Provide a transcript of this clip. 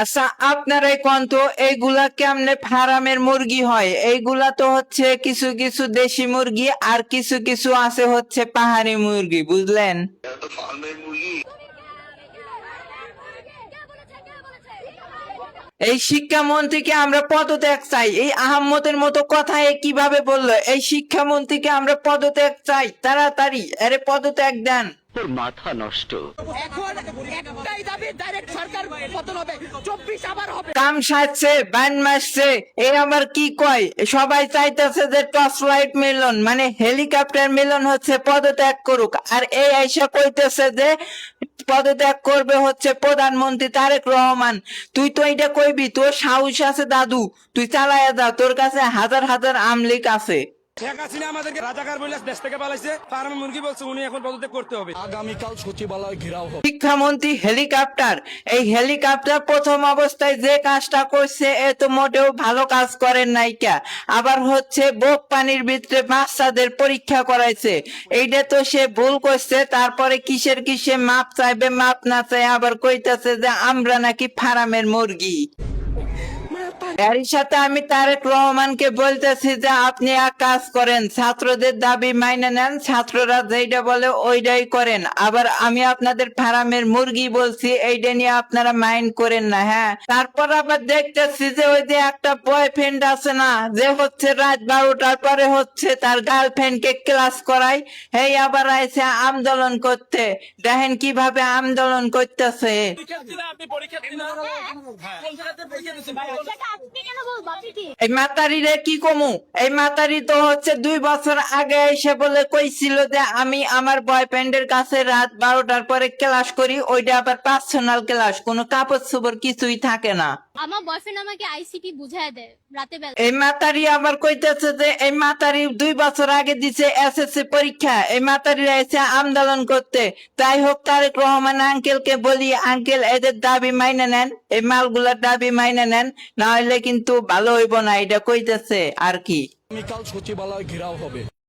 আচ্ছা, আপনারাই কোন তো এইগুলা কেমনে ফার্মের মুরগি হয়? এইগুলা তো হচ্ছে কিছু কিছু দেশি মুরগি আর কিছু কিছু আছে হচ্ছে পাহাড়ি মুরগি, বুঝলেন? এই শিক্ষামন্ত্রীকে আমরা পদত্যাগ চাই। এই আহাম্মদের মতো কথা এ কিভাবে বললো? এই শিক্ষামন্ত্রীকে আমরা পদত্যাগ চাই, তাড়াতাড়ি আরে পদত্যাগ দেন। তোর মাথা নষ্ট। এখন একটাই দাবি, ডাইরেক্ট সরকার পতন হবে, 24 আবার হবে। কাম সাজছে, বান মাসছে, এই আবার কি কয়? সবাই চাইতেছে যে টর্চ লাইট মিলন মানে হেলিকপ্টার মিলন হচ্ছে পদত্যাগ করুক, আর এই আইসা কইতেছে যে পদত্যাগ করবে হচ্ছে প্রধানমন্ত্রী তারেক রহমান। তুই তো এটা কইবি? তোর সাহস আছে দাদু, তুই চালায়া যা, তোর কাছে হাজার হাজার আমলিক আছে। শেখ হাসিনা আমাদেরকে রাজাকার বলে দেশ থেকে পালাইছে, ফার্মে মুরগি বলছে উনি এখন পদত্যাগ করতে হবে। আগামীকাল সচিবালয় ঘেরাও হবে। শিক্ষামন্ত্রী হেলিকপ্টার, এই হেলিকপ্টার প্রথম অবস্থায় যে কাজটা করছে এ তো মোটেও ভালো কাজ করেন নাইকা। আবার হচ্ছে বোক পানির ভিতরে বাচ্চাদের পরীক্ষা করাইছে, এইটা তো সে ভুল করছে। তারপরে কিসের কিসে মাপ চাইবে, মাপ না চাই আবার কইতাছে যে আমরা নাকি ফার্মের মুরগি। এরই সাথে আমি তারেক রহমানকে বলতেছি যে আপনি এক কাজ করেন, ছাত্রদের দাবি মাইনে নেন, ছাত্ররা যেটা বলে ওইটাই করেন। আবার আমি আপনাদের ফার্মের মুরগি বলছি, এইটা নিয়ে আপনারা মাইন্ড করেন না। হ্যাঁ, তারপর আবার দেখতেছি যে ওই যে একটা বয়ফ্রেন্ড আছে না, যে হচ্ছে রাত 12টার পরে হচ্ছে তার গার্লফ্রেন্ডকে ক্লাস করায়, এই আবার আইছে আন্দোলন করতে। দেখেন কিভাবে আন্দোলন করতেছে। এই মাতারি রে কি কমু? এই মাতারি তো হচ্ছে 2 বছর আগে এসে বলে কইছিল যে আমি আমার বয়ফ্রেন্ডের কাছে রাত 12টার পরে ক্লাস করি, ওইটা আবার পার্সোনাল ক্লাস, কোনো কাপড় চোপড় কিছুই থাকে না। আমার বয়ফ্রেন্ড আমাকে আইসিটি বুঝায় দেয় রাতে বেলা। এই মাতারি আবার কইতেছে যে এই মাতারি 2 বছর আগে দিছে এসএসসি পরীক্ষা, এই মাতারি এসে আন্দোলন করতে। তাই হোক, তারেক রহমান আঙ্কেলকে বলি, আঙ্কেল এদের দাবি মাইনে নেন, এই মালগুলার দাবি মাইনে নেন, না হলে কিন্তু ভালো হইব না, এটা কইতেছে আর কি। আগামীকাল সচিবালয় ঘেরাও হবে।